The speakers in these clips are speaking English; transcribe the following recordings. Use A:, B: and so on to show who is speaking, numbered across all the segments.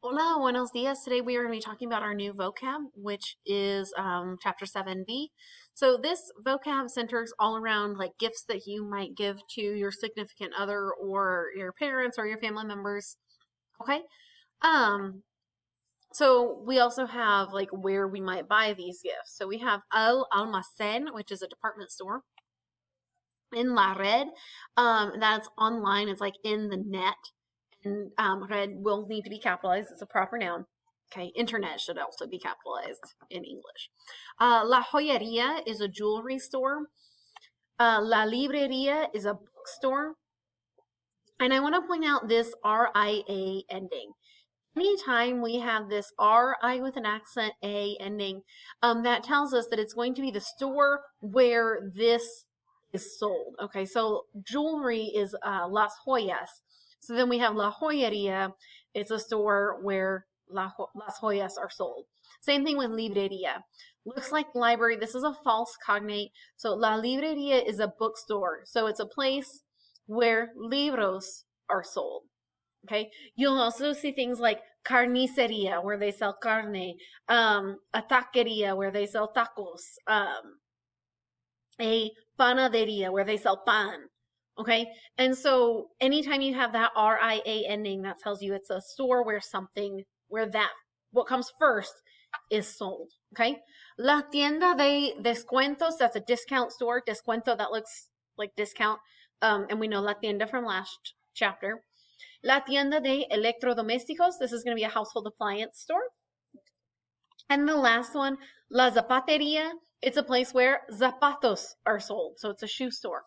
A: Hola, buenos dias. Today we are going to be talking about our new vocab, which is chapter 7b. So this vocab centers all around like gifts that you might give to your significant other or your parents or your family members. Okay. Um, so we also have like where we might buy these gifts. So we have El Almacén, which is a department store. In La Red, that's online. It's like in the net. And red will need to be capitalized. It's a proper noun. Okay, internet should also be capitalized in English. La Joyeria is a jewelry store. La Libreria is a bookstore. And I want to point out this RIA ending. Anytime we have this RI with an accent A ending, that tells us that it's going to be the store where this is sold. Okay, so jewelry is Las Joyas. So then we have La Joyeria. It's a store where Las Joyas are sold. Same thing with Libreria. Looks like library. This is a false cognate. So La Libreria is a bookstore. So it's a place where libros are sold. Okay. You'll also see things like carniceria, where they sell carne, a taqueria, where they sell tacos, a panaderia, where they sell pan. Okay. And so anytime you have that RIA ending, that tells you it's a store where what comes first is sold. Okay. La tienda de descuentos, that's a discount store. Descuento, that looks like discount. And we know la tienda from last chapter. La tienda de electrodomésticos, this is going to be a household appliance store. And the last one, la zapateria, it's a place where zapatos are sold. So it's a shoe store.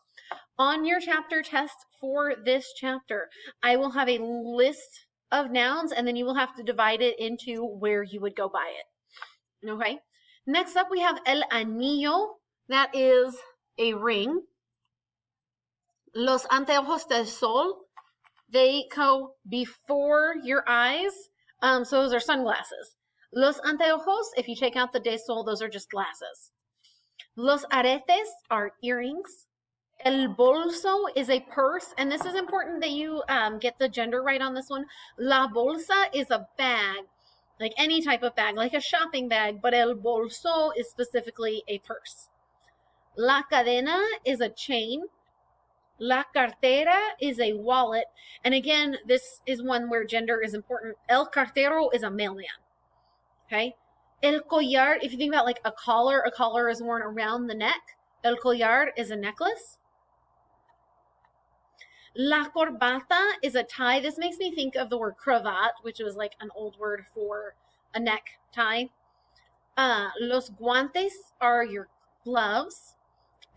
A: On your chapter test for this chapter, I will have a list of nouns and then you will have to divide it into where you would go buy it. Okay. Next up, we have el anillo. That is a ring. Los anteojos del sol. They go before your eyes. So those are sunglasses. Los anteojos, if you take out the de sol, those are just glasses. Los aretes are earrings. El bolso is a purse, and this is important that you get the gender right on this one. La bolsa is a bag, like any type of bag, like a shopping bag, but el bolso is specifically a purse. La cadena is a chain. La cartera is a wallet. And again, this is one where gender is important. El cartero is a mailman. Okay. El collar, if you think about like a collar is worn around the neck. El collar is a necklace. La corbata is a tie. This makes me think of the word cravat, which was like an old word for a neck tie. Los guantes are your gloves.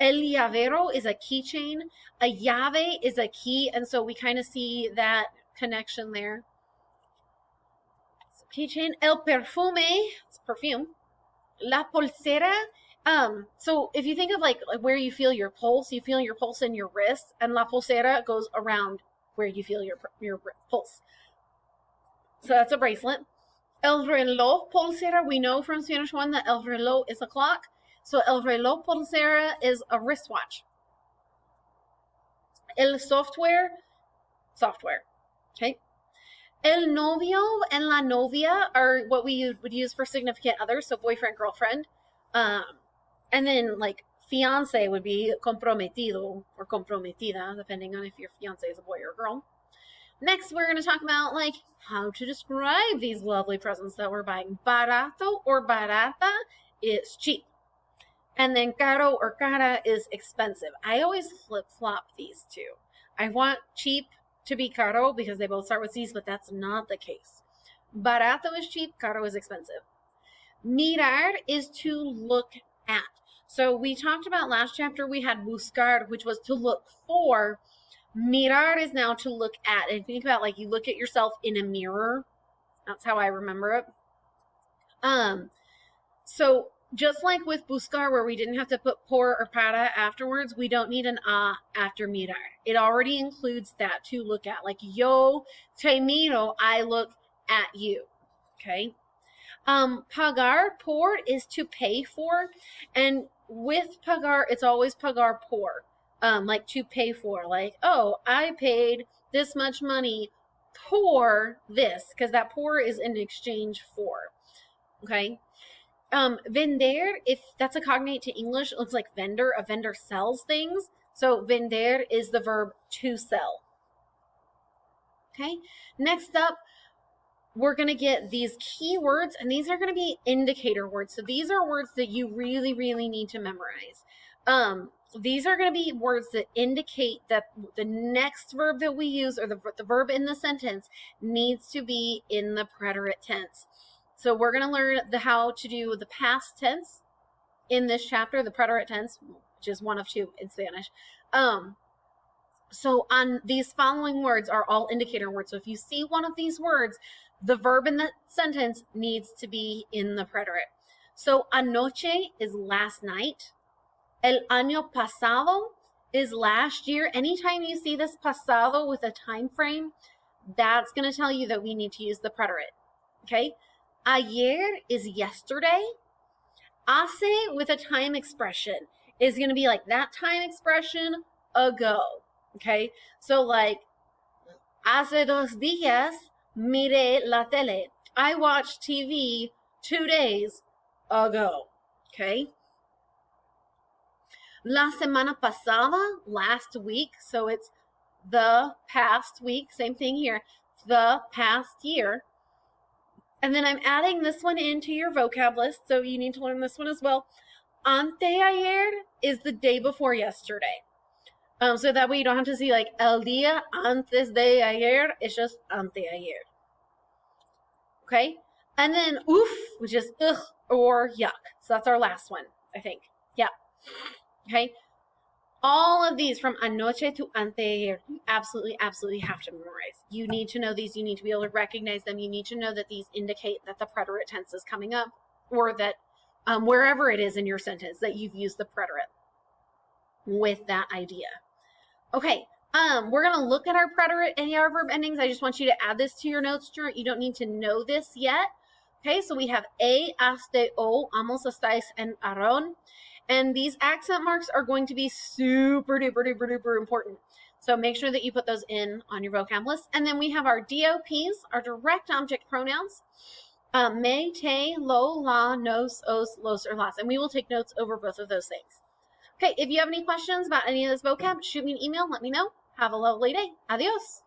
A: El llavero is a keychain. A llave is a key, and so we kind of see that connection there. So keychain. El perfume, it's perfume. La pulsera. So if you think of like where you feel your pulse in your wrist, and la pulsera goes around where you feel your pulse. So that's a bracelet. El reloj pulsera, we know from Spanish 1 that el reloj is a clock. So el reloj pulsera is a wristwatch. El software. Okay. El novio and la novia are what we would use for significant others, so boyfriend, girlfriend. And then like fiance would be comprometido or comprometida, depending on if your fiance is a boy or a girl. Next, we're going to talk about like how to describe these lovely presents that we're buying. Barato or barata is cheap. And then caro or cara is expensive. I always flip-flop these two. I want cheap to be caro because they both start with C's, but that's not the case. Barato is cheap, caro is expensive. Mirar is to look at. So we talked about last chapter, we had buscar, which was to look for. Mirar is now to look at. And think about like you look at yourself in a mirror. That's how I remember it. So just like with buscar, where we didn't have to put por or para afterwards, we don't need an a after mirar. It already includes that to look at. Like yo te miro, I look at you. Okay. Pagar por is to pay for, and with pagar, it's always pagar por. Like to pay for. Like, oh, I paid this much money por this, because that por is in exchange for. Okay. Vender, if that's a cognate to English, it looks like vendor. A vendor sells things. So vender is the verb to sell. Okay. Next up, we're going to get these keywords, and these are going to be indicator words. So these are words that you really, really need to memorize. These are going to be words that indicate that the next verb that we use, or the verb in the sentence, needs to be in the preterite tense. So we're going to learn how to do the past tense in this chapter, the preterite tense, which is one of two in Spanish. So on these following words are all indicator words. So if you see one of these words, the verb in the sentence needs to be in the preterite. So anoche is last night. El año pasado is last year. Anytime you see this pasado with a time frame, that's going to tell you that we need to use the preterite. Okay? Ayer is yesterday. Hace with a time expression is going to be like that time expression ago. Okay? So like, hace 2 días miré la tele. I watched TV 2 days ago. Okay? La semana pasada, last week. So it's the past week. Same thing here. The past year. And then I'm adding this one into your vocab list. So you need to learn this one as well. Anteayer is the day before yesterday. So that way you don't have to see like el día antes de ayer. It's just anteayer. Okay? And then oof, which is ugh or yuck. So that's our last one, I think. Yeah. Okay? All of these from anoche to anteayer, you absolutely, absolutely have to memorize. You need to know these. You need to be able to recognize them. You need to know that these indicate that the preterite tense is coming up, or that wherever it is in your sentence that you've used the preterite with that idea. Okay, we're going to look at our preterite and our verb endings. I just want you to add this to your notes. You don't need to know this yet. Okay, so we have hasta, o, amos, estáis, and aron. And these accent marks are going to be super duper duper duper important. So make sure that you put those in on your vocab list. And then we have our DOPs, our direct object pronouns. Me, te, lo, la, nos, os, los, or las. And we will take notes over both of those things. Okay, if you have any questions about any of this vocab, shoot me an email, let me know. Have a lovely day. Adios.